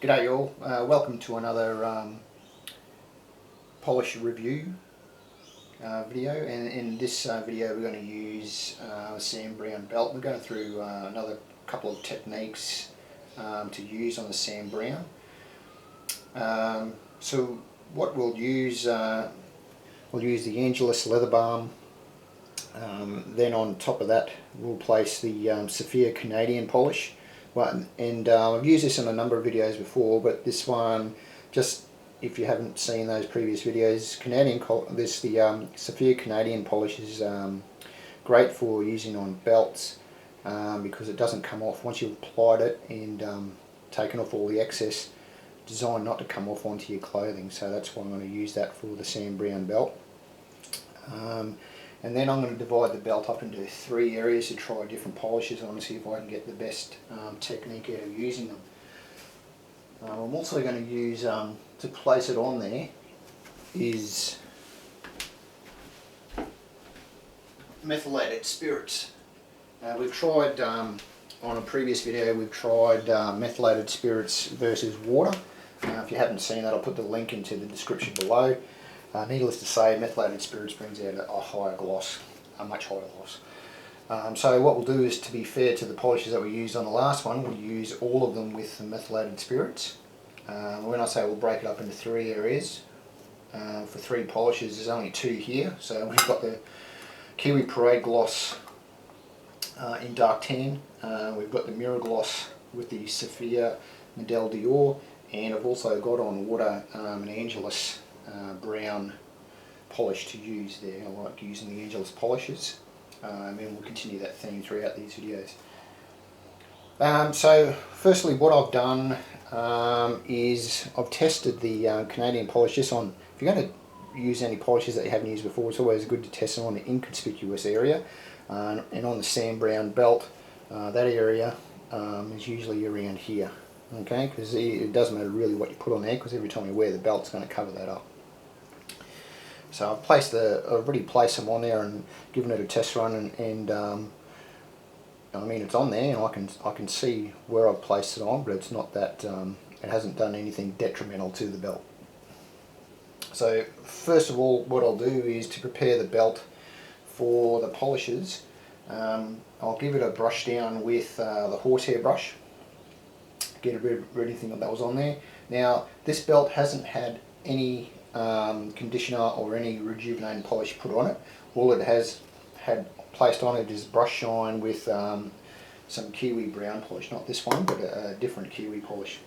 G'day all, welcome to another polish review video, and in this video we're going to use Sam Browne Belt. We're going through another couple of techniques to use on the Sam Browne. So what we'll use the Angelus leather balm, then on top of that we'll place the Saphir Canadian polish. And I've used this in a number of videos before, but this one, just if you haven't seen those previous videos, the Saphir Canadian polish is great for using on belts because it doesn't come off once you've applied it and taken off all the excess. Designed not to come off onto your clothing, so that's why I'm going to use that for the Sam Browne belt. And then I'm going to divide the belt up into 3 areas to try different polishes on to see if I can get the best technique out of using them. I'm also going to use, to place it on there, is methylated spirits. We've tried, on a previous video, we've tried methylated spirits versus water. If you haven't seen that, I'll put the link into the description below. Needless to say, methylated spirits brings out a higher gloss, a much higher gloss. So what we'll do is, to be fair to the polishes that we used on the last one, we'll use all of them with the methylated spirits. When I say we'll break it up into 3 areas, for 3 polishes, there's only 2 here. So we've got the Kiwi Parade Gloss in dark tan, we've got the Mirror Gloss with the Saphir Medaille, and I've also got on water an Angelus brown polish to use there. I like using the Angelus polishes, and we'll continue that theme throughout these videos. So firstly, what I've done is I've tested the Canadian polish just on, if you're going to use any polishes that you haven't used before, it's always good to test them on the inconspicuous area, and on the Sam Browne belt, that area is usually around here. Okay, because it doesn't matter really what you put on there, because every time you wear the belt it's going to cover that up. So I've already placed them on there and given it a test run, and I mean, it's on there and I can see where I've placed it on, but it's not that it hasn't done anything detrimental to the belt. So first of all, what I'll do is, to prepare the belt for the polishes, I'll give it a brush down with the horsehair brush. Get rid of anything that was on there. Now, this belt hasn't had any conditioner or any rejuvenating polish put on it. All it has had placed on it is brush shine with some Kiwi brown polish, not this one, but a different Kiwi polish.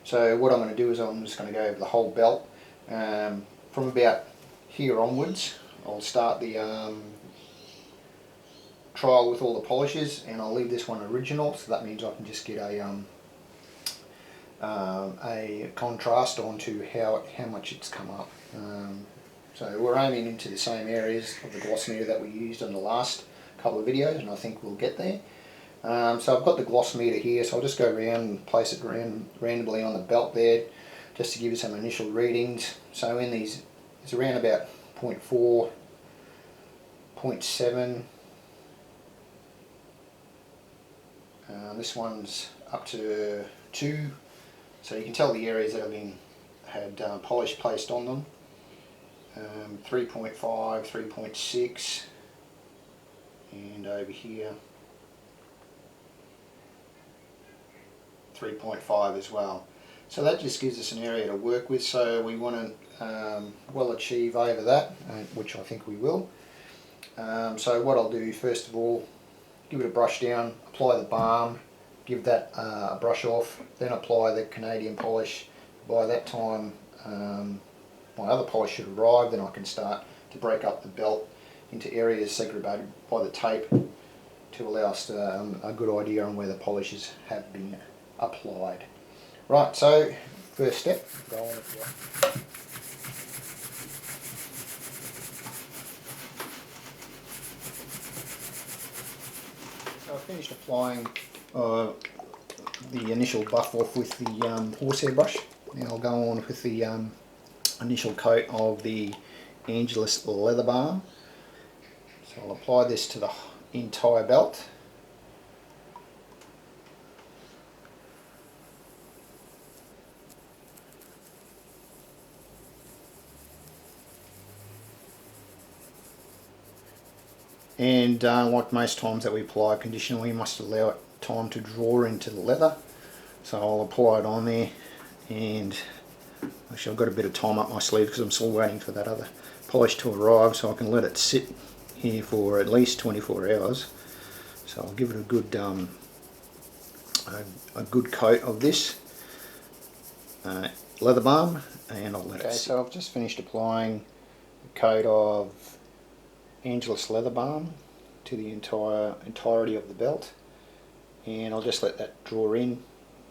So what I'm going to do is I'm just going to go over the whole belt. From about here onwards, I'll start the trial with all the polishes, and I'll leave this one original, so that means I can just get a contrast onto how much it's come up. So we're aiming into the same areas of the gloss meter that we used in the last couple of videos, and I think we'll get there. So I've got the gloss meter here, so I'll just go around and place it randomly on the belt there, just to give you some initial readings. So in these, it's around about 0.4, 0.7. This one's up to 2. So you can tell the areas that have had polish placed on them. 3.5, 3.6, and over here 3.5 as well. So that just gives us an area to work with. So we want to well achieve over that, which I think we will. So what I'll do, first of all, give it a brush down, apply the balm, give that a brush off, then apply the Canadian polish. By that time my other polish should arrive, then I can start to break up the belt into areas segregated by the tape to allow us a good idea on where the polishes have been applied. Right, so first step, go on with that. So I've finished applying the initial buff off with the horsehair brush. Now I'll go on with the initial coat of the Angelus leather balm. So I'll apply this to the entire belt. And like most times that we apply conditioner, we must allow it time to draw into the leather. So I'll apply it on there, and actually I've got a bit of time up my sleeve because I'm still waiting for that other polish to arrive, so I can let it sit here for at least 24 hours. So I'll give it a good coat of this leather balm, and I'll let it sit. So I've just finished applying a coat of Angelus leather balm to the entirety of the belt, and I'll just let that draw in.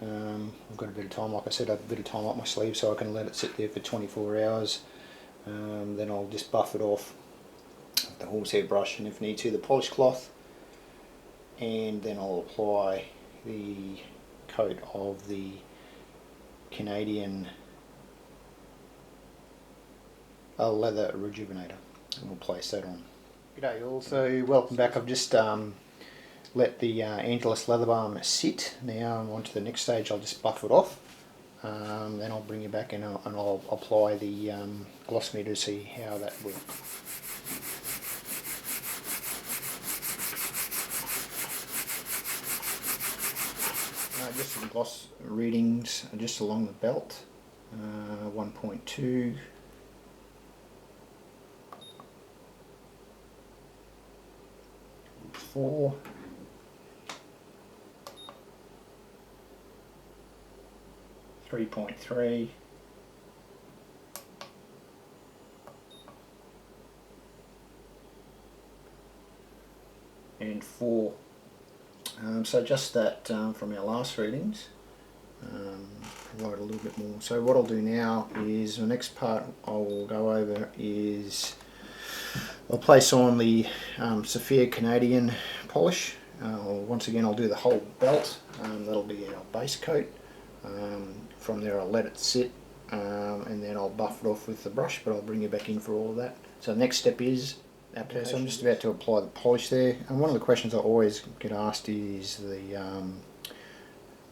I've got a bit of time, like I said, I have a bit of time up my sleeve, so I can let it sit there for 24 hours. Then I'll just buff it off with the horsehair brush, and if need to, the polish cloth, and then I'll apply the coat of the Canadian leather rejuvenator, and we'll place that on. G'day all, so welcome back. I've just let the Angelus leather balm sit. Now I'm on to the next stage. I'll just buff it off, then I'll bring you back in and I'll apply the gloss meter to see how that will. Just some gloss readings just along the belt, 1.2, 4, 3.3, and 4. So just that from our last readings, provide a little bit more. So what I'll do now is, the next part I'll go over is I'll place on the Saphir Canadian polish. Once again I'll do the whole belt, that'll be our base coat. From there I'll let it sit, and then I'll buff it off with the brush, but I'll bring you back in for all of that. So the next step is application. So I'm just about to apply the polish there, and one of the questions I always get asked is the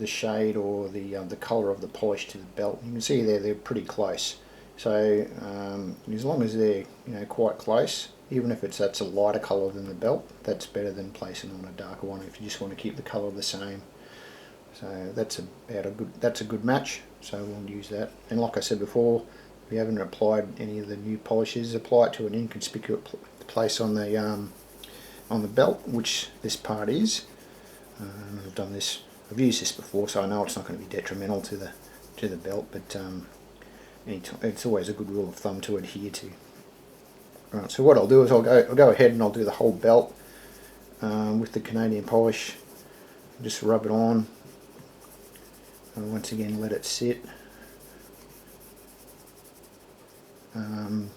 shade or the colour of the polish to the belt. You can see there they're pretty close. So as long as they're quite close, even if that's a lighter colour than the belt, that's better than placing on a darker one if you just want to keep the colour the same. So that's a good match. So we'll use that. And like I said before, if you haven't applied any of the new polishes, apply it to an inconspicuous place on the belt, which this part is. I've used this before, so I know it's not going to be detrimental to the belt, but it's always a good rule of thumb to adhere to. Right, so what I'll do is I'll go ahead and I'll do the whole belt with the Canadian polish. Just rub it on, and once again let it sit. Then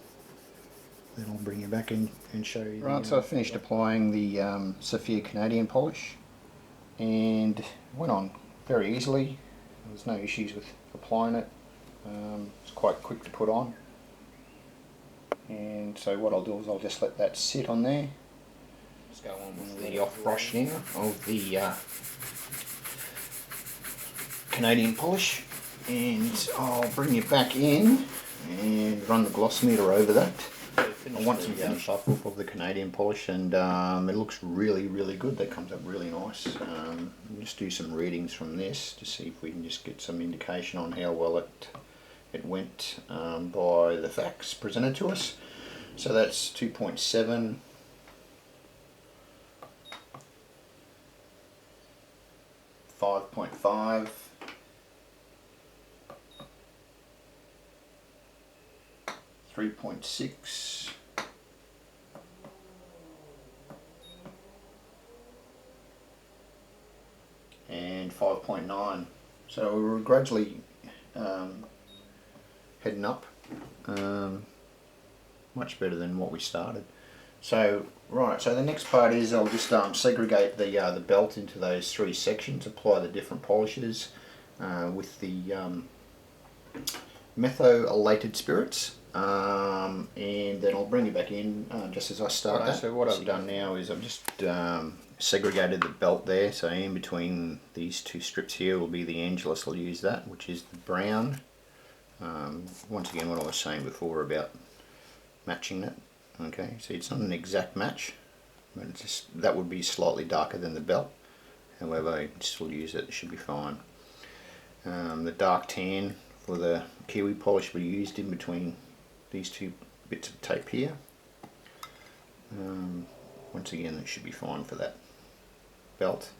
I'll bring you back in and show you. Right, so I finished applying the Saphir Canadian polish, and it went on very easily. There's no issues with applying it. It's quite quick to put on. And so what I'll do is I'll just let that sit on there. Let's go on with the off brush now of the Canadian polish, and I'll bring you back in and run the gloss meter over that. I want some finish up of the Canadian polish, and it looks really good. That comes up really nice. We'll just do some readings from this to see if we can just get some indication on how well it went by the facts presented to us. So that's 2.7, 5.5, 3.6, and 5.9. So we're gradually heading up, much better than what we started. So right, so the next part is I'll just segregate the belt into those 3 sections, apply the different polishes with the methylated spirits, and then I'll bring you back in just as I start that. So what I've done now is I've just segregated the belt there, so in between these 2 strips here will be the Angelus. I'll use that, which is the brown. Once again, what I was saying before about matching it. Okay, so it's not an exact match, But that would be slightly darker than the belt. However, you can still use it, it should be fine. The dark tan for the Kiwi polish will be used in between these two bits of tape here. Once again, that should be fine for that belt.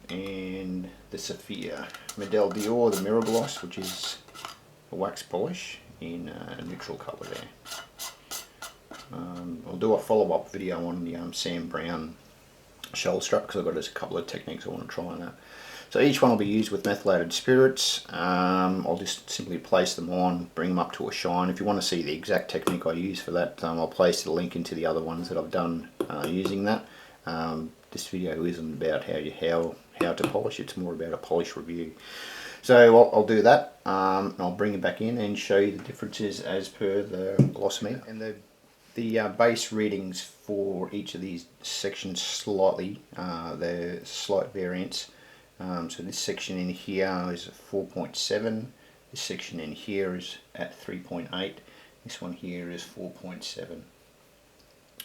And the Saphir Medaille Dior, the mirror gloss, which is a wax polish in a neutral colour there. I'll do a follow-up video on the Sam Browne shoulder strap because I've got just a couple of techniques I want to try on that. So each one will be used with methylated spirits. I'll just simply place them on, bring them up to a shine. If you want to see the exact technique I use for that, I'll place the link into the other ones that I've done using that. This video isn't about how to polish, it's more about a polish review. So I'll do that, and I'll bring it back in and show you the differences as per the glossometer. And the base readings for each of these sections slightly, they're slight variants. So this section in here is 4.7, this section in here is at 3.8, this one here is 4.7.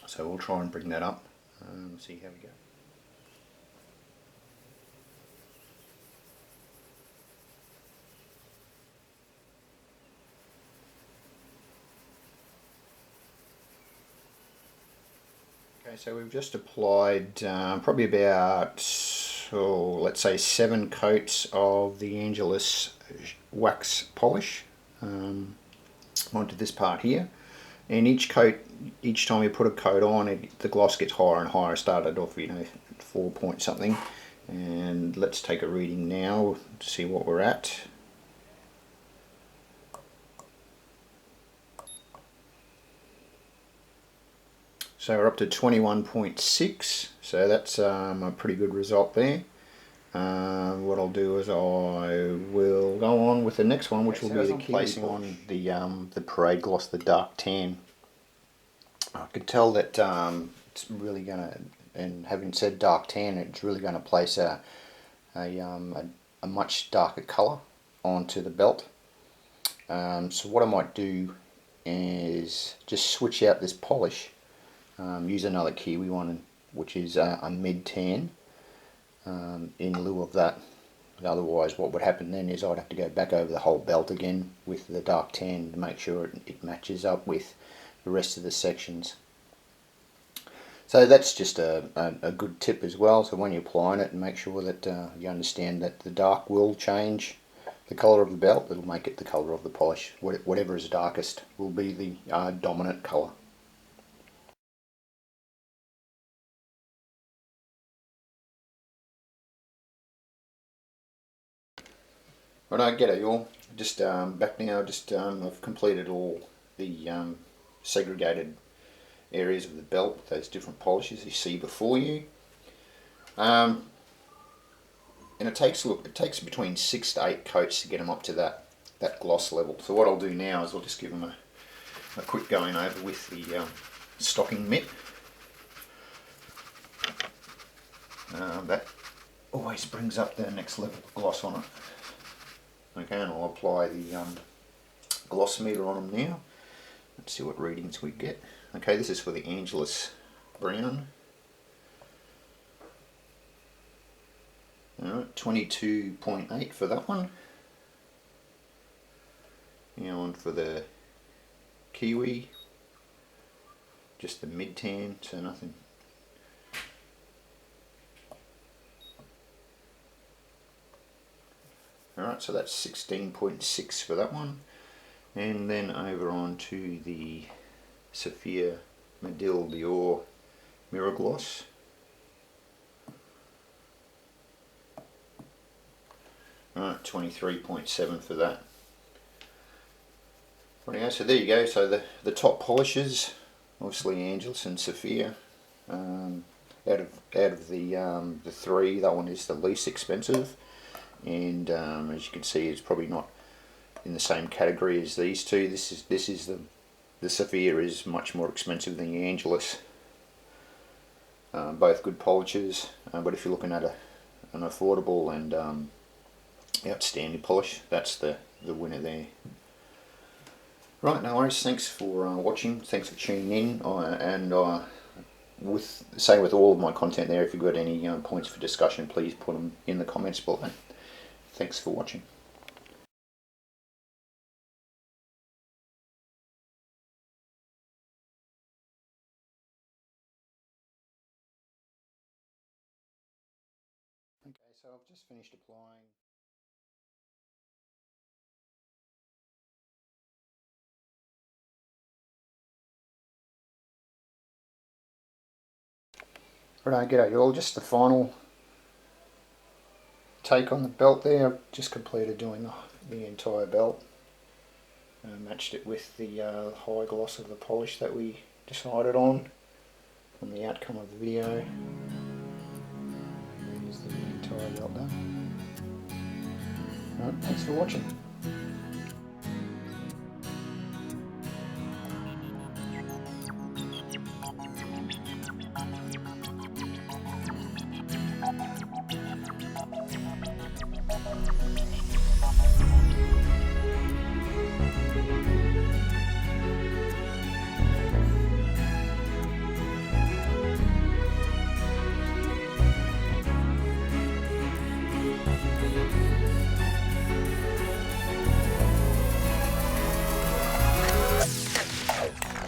So we'll try and bring that up, see how we go. Okay, so we've just applied probably about, let's say 7 coats of the Angelus wax polish onto this part here. And each coat, each time you put a coat on, the gloss gets higher and higher. It started off, 4 point something. And let's take a reading now to see what we're at. So we're up to 21.6, so that's a pretty good result there. What I'll do is I will go on with the next one, which will be the placing on the Parade Gloss, the dark tan. I could tell that it's really going to, and having said dark tan, it's really going to place a much darker colour onto the belt. So what I might do is just switch out this polish. Use another Kiwi one, which is a mid-tan, in lieu of that. Otherwise what would happen then is I'd have to go back over the whole belt again with the dark tan to make sure it matches up with the rest of the sections. So that's just a good tip as well. So when you're applying it, make sure that you understand that the dark will change the colour of the belt. It'll make it the colour of the polish. Whatever is darkest will be the dominant colour. Right, g'day y'all. Just back now. I've completed all the segregated areas of the belt with those different polishes you see before you. And it takes between 6 to 8 coats to get them up to that gloss level. So what I'll do now is I'll just give them a quick going over with the stocking mitt. That always brings up the next level of gloss on it. Okay, and I'll apply the gloss meter on them now. Let's see what readings we get. Okay, this is for the Angelus brown. Alright, 22.8 for that one. Now on for the Kiwi, just the mid-tan, so nothing. Alright, so that's 16.6 for that one. And then over on to the Saphir Medaille Dior mirror gloss. Alright, 23.7 for that. Right, so there you go. So the top polishes, obviously Angelus and Saphir. Out of the three, that one is the least expensive. And as you can see, it's probably not in the same category as these two. This is the Saphir is much more expensive than the Angelus. Both good polishes, but if you're looking at an affordable and outstanding polish, that's the winner there. Right, no worries. Thanks for watching. Thanks for tuning in, and same with all of my content there. If you've got any points for discussion, please put them in the comments below. Thanks for watching. Okay, so I've just finished applying. Right, g'day you all. Just the final take on the belt there. I've just completed doing the entire belt. Matched it with the high gloss of the polish that we decided on the outcome of the video. Here's the entire belt done. Right, thanks for watching.